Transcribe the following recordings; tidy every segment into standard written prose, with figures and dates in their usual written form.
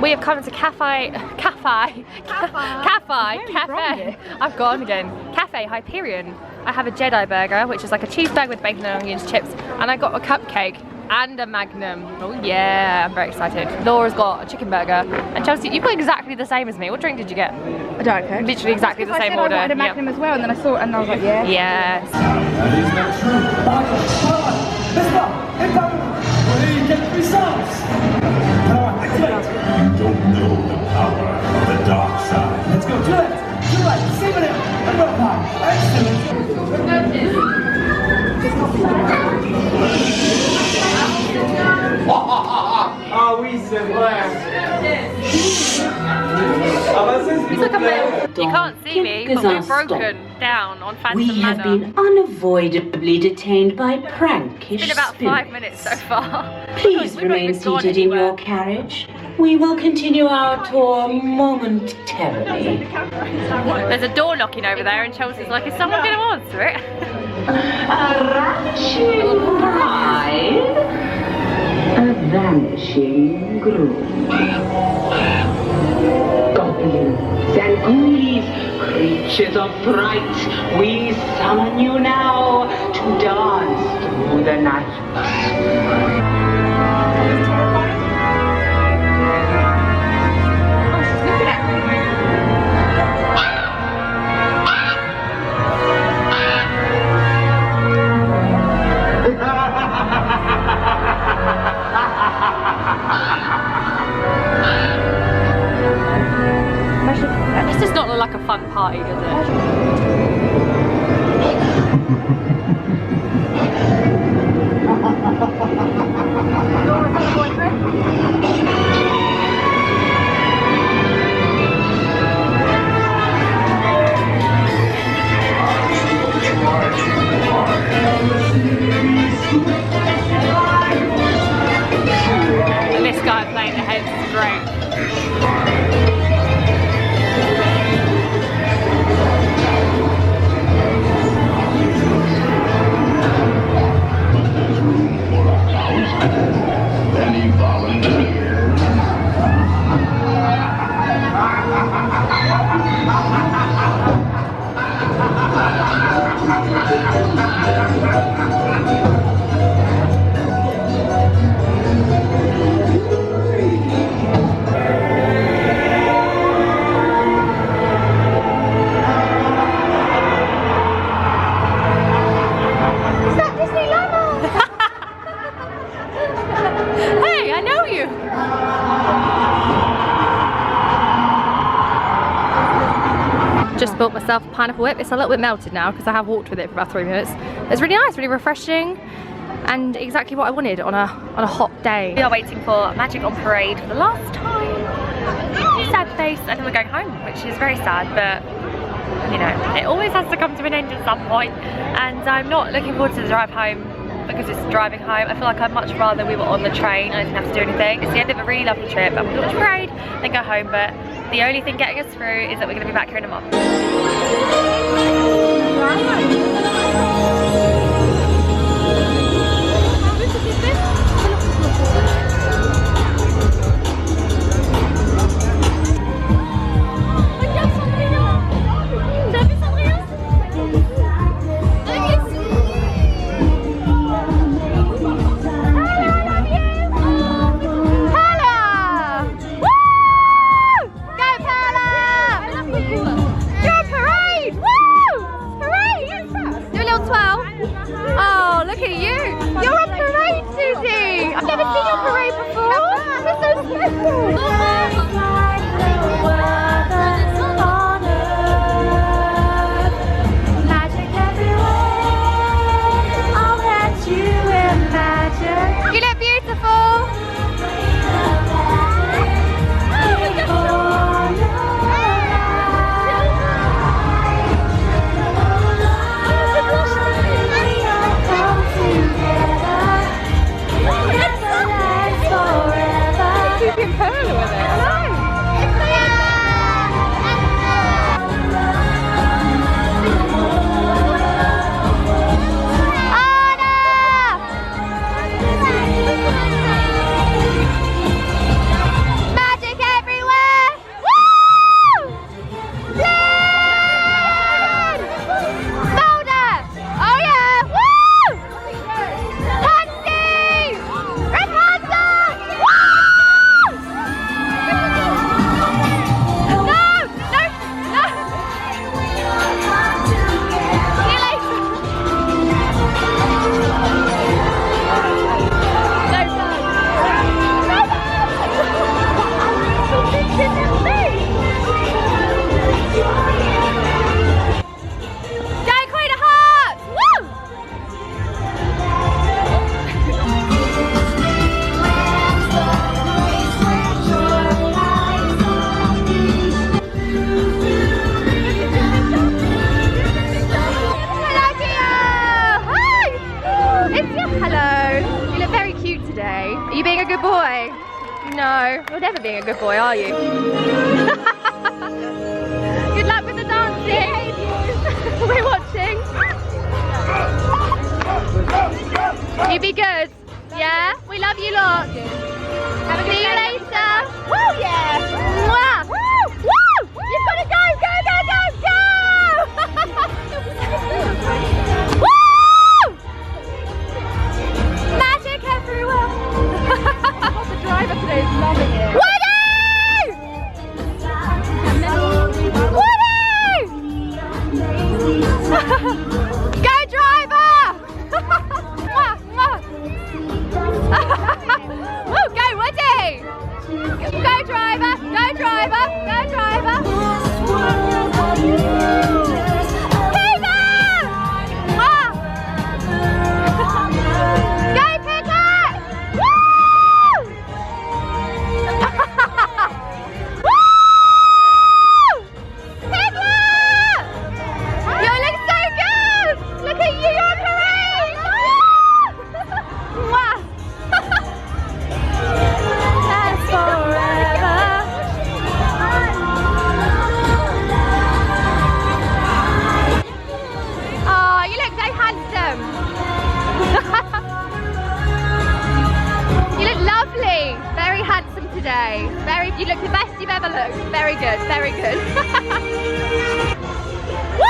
We have come to Cafe. I've gone again. Cafe Hyperion. I have a Jedi burger, which is like a cheeseburger with bacon and onions, chips, and I got a cupcake and a Magnum. Oh yeah, I'm very excited. Laura's got a chicken burger, and Chelsea, you've got exactly the same as me. What drink did you get? A Diet Coke. Literally exactly the same order. I wanted a Magnum as well, and then I saw it and I was like, yeah. Yes. That is not true. You don't know the power of the dark side. Let's go. To it. Save it. Ah oui, c'est vrai. He's like a little. You can't see me, but we're broken down on Phantom We have Manor. been unavoidably detained by prankish It's been about 5 minutes so far. Please remain seated in your carriage. We will continue our tour momentarily. There's a door knocking over there, and Chelsea's like, is someone going to answer it? A vanishing groom. Goblins and ghoulies, creatures of fright, we summon you now to dance through the night. This does not look like a fun party, does it? And this guy playing the heads is great. Any volunteers? Hey, I know you! Just bought myself a pineapple whip. It's a little bit melted now because I have walked with it for about 3 minutes. It's really nice, really refreshing, and exactly what I wanted on a hot day. We are waiting for Magic on Parade for the last time. Sad face, and then we're going home, which is very sad, but you know, it always has to come to an end at some point, and I'm not looking forward to the drive home because it's driving home. I feel like I'd much rather we were on the train and I didn't have to do anything. It's the end of a really lovely trip, and we'll watch Parade, then go home, but the only thing getting us through is that we're going to be back here in a month. Are you being a good boy? No, you're never being a good boy, are you? Good luck with the dancing. We're watching. You be good. Yeah? We love you lots. See you later. Woo, yeah. Mwah. Woo, woo. You've got to go, go, go, go, go. Woo! Magic everywhere. The driver today is loving it. Woody! Woody! Go driver! Mwah, mwah. Woo, go Woody! Go driver! Go driver! Go driver! Peter! Ah! Go Peter! Woo! Woo! Piglet! You look so good! Look at you, you're great! Mwah! Last forever. Oh, you look so handsome. You look lovely. Very handsome today. You look the best you've ever looked. Very good, very good. Woo!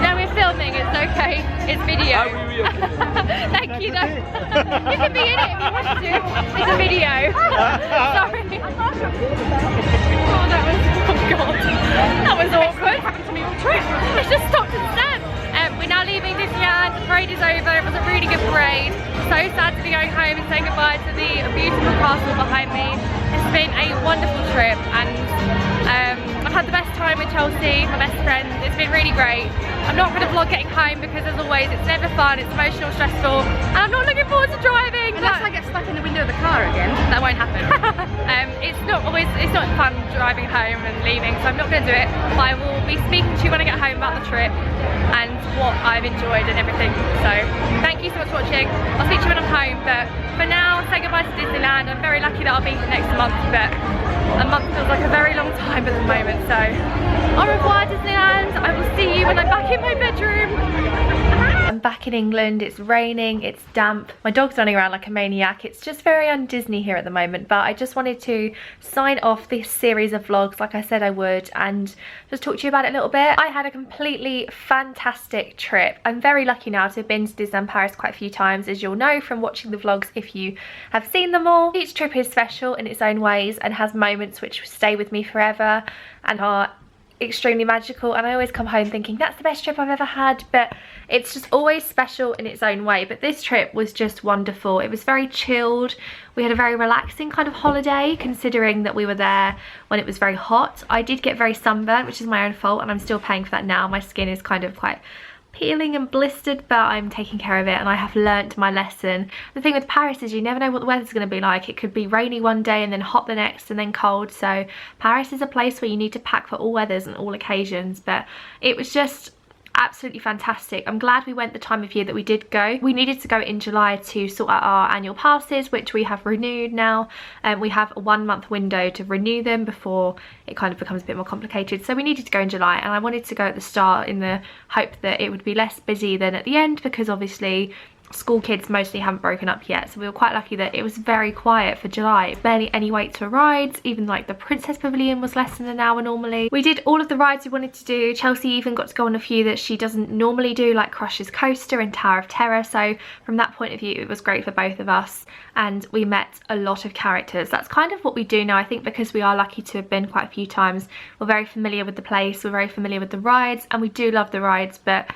No, we're filming, it's okay. It's video. Thank you, though. You can be in it if you want to. It's a video. Sorry. Oh, that was awkward. It's just stopped instead. We're now leaving Disneyland. The parade is over. It was a really good parade. So sad to be going home and saying goodbye to the beautiful castle behind me. It's been a wonderful trip, and I've had the best time with Chelsea, my best friend. It's been really great. I'm not going to vlog getting home because, as always, it's never fun, it's emotional, stressful, and I'm not looking forward to driving. Unless I get stuck in the window of the car again. That won't happen. It's not fun driving home and leaving, so I'm not going to do it. But I will be speaking to you when I get home about the trip and what I've enjoyed and everything. So thank you so much for watching. I'll speak to you when I'm home, but for now, say goodbye to Disneyland. I'm very lucky that I'll be here next month, but a month feels like a very long time at the moment. So au revoir Disneyland. I will see you when I'm back in my bedroom. I'm back in England. It's raining, it's damp, my dog's running around like a maniac. It's just very un-Disney here at the moment, but I just wanted to sign off this series of vlogs like I said I would, and just talk to you about it a little bit. I had a completely fantastic trip. I'm very lucky now to have been to Disneyland Paris quite a few times, as you'll know from watching the vlogs if you have seen them all. Each trip is special in its own ways and has moments which stay with me forever and are extremely magical, and I always come home thinking that's the best trip I've ever had, but it's just always special in its own way. But this trip was just wonderful. It was very chilled. We had a very relaxing kind of holiday, considering that we were there when it was very hot. I did get very sunburnt, which is my own fault, and I'm still paying for that now. My skin is kind of quite peeling and blistered, but I'm taking care of it, and I have learnt my lesson. The thing with Paris is you never know what the weather's going to be like. It could be rainy one day and then hot the next and then cold. So Paris is a place where you need to pack for all weathers and all occasions. But it was just absolutely fantastic. I'm glad we went the time of year that we did go. We needed to go in July to sort out our annual passes, which we have renewed now. We have a 1 month window to renew them before it kind of becomes a bit more complicated. So we needed to go in July, and I wanted to go at the start in the hope that it would be less busy than at the end, because obviously school kids mostly haven't broken up yet, so we were quite lucky that it was very quiet for July. Barely any waits for rides. Even like the Princess Pavilion was less than an hour normally. We did all of the rides we wanted to do. Chelsea even got to go on a few that she doesn't normally do, like Crush's Coaster and Tower of Terror. So from that point of view, it was great for both of us, and we met a lot of characters. That's kind of what we do now, I think, because we are lucky to have been quite a few times. We're very familiar with the place, we're very familiar with the rides, and we do love the rides, but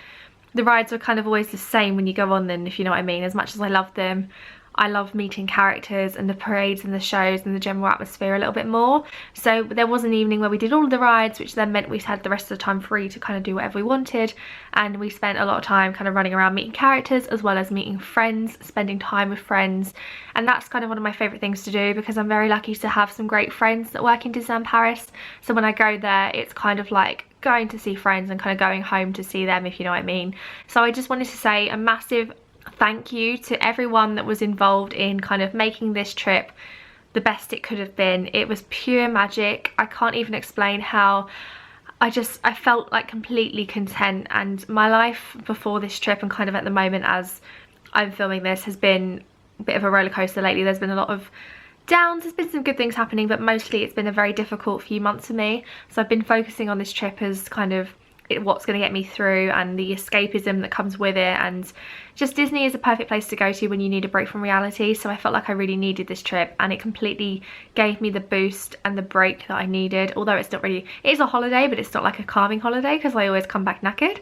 the rides are kind of always the same when you go on them, if you know what I mean. As much as I love them, I love meeting characters and the parades and the shows and the general atmosphere a little bit more. So there was an evening where we did all of the rides, which then meant we had the rest of the time free to kind of do whatever we wanted, and we spent a lot of time kind of running around meeting characters as well as meeting friends, spending time with friends. And that's kind of one of my favourite things to do, because I'm very lucky to have some great friends that work in Disneyland Paris. So when I go there, it's kind of like going to see friends and kind of going home to see them, if you know what I mean. So I just wanted to say a massive thank you to everyone that was involved in kind of making this trip the best it could have been. It was pure magic. I can't even explain how I felt like completely content, and my life before this trip and kind of at the moment as I'm filming this has been a bit of a roller coaster lately. There's been a lot of downs, there's been some good things happening, but mostly it's been a very difficult few months for me. So I've been focusing on this trip as kind of what's going to get me through, and the escapism that comes with it, and just Disney is a perfect place to go to when you need a break from reality. So I felt like I really needed this trip, and it completely gave me the boost and the break that I needed. Although it's not really, it is a holiday, but it's not like a calming holiday, because I always come back knackered.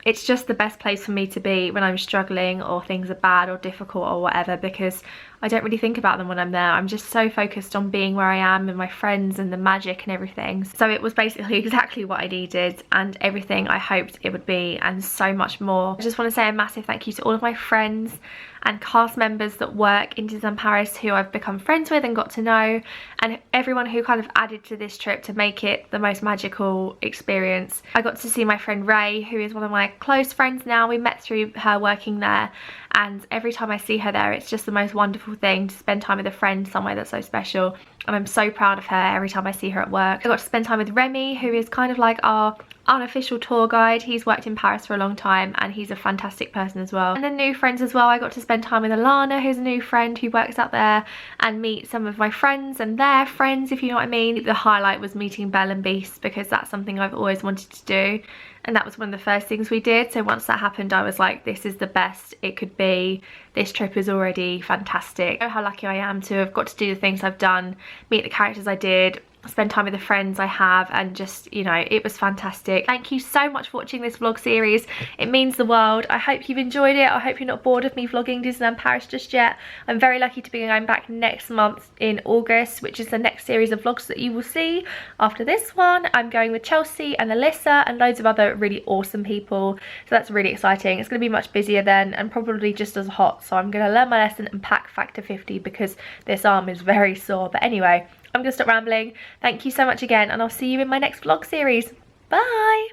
It's just the best place for me to be when I'm struggling or things are bad or difficult or whatever, because I don't really think about them when I'm there. I'm just so focused on being where I am and my friends and the magic and everything. So it was basically exactly what I needed, and everything I hoped it would be, and so much more. I just want to say a massive thank you to all of my friends and cast members that work in Disneyland Paris who I've become friends with and got to know, and everyone who kind of added to this trip to make it the most magical experience. I got to see my friend Ray, who is one of my close friends now. We met through her working there, and every time I see her there, it's just the most wonderful thing to spend time with a friend somewhere that's so special, and I'm so proud of her every time I see her at work. I got to spend time with Remy, who is kind of like our unofficial tour guide. He's worked in Paris for a long time, and he's a fantastic person as well. And then new friends as well. I got to spend time with Alana, who's a new friend who works out there, and meet some of my friends and their friends, if you know what I mean. The highlight was meeting Belle and Beast, because that's something I've always wanted to do, and that was one of the first things we did. So once that happened, I was like, this is the best it could be. This trip is already fantastic. I know how lucky I am to have got to do the things I've done, meet the characters I did, spend time with the friends I have, and just, you know, it was fantastic. Thank you so much for watching this vlog series. It means the world. I hope you've enjoyed it. I hope you're not bored of me vlogging Disneyland Paris just yet. I'm very lucky to be going back next month in August, which is the next series of vlogs that you will see after this one. I'm going with Chelsea and Alyssa and loads of other really awesome people, so that's really exciting. It's going to be much busier then, and probably just as hot, so I'm going to learn my lesson and pack factor 50, because this arm is very sore. But anyway, I'm gonna stop rambling. Thank you so much again, and I'll see you in my next vlog series. Bye!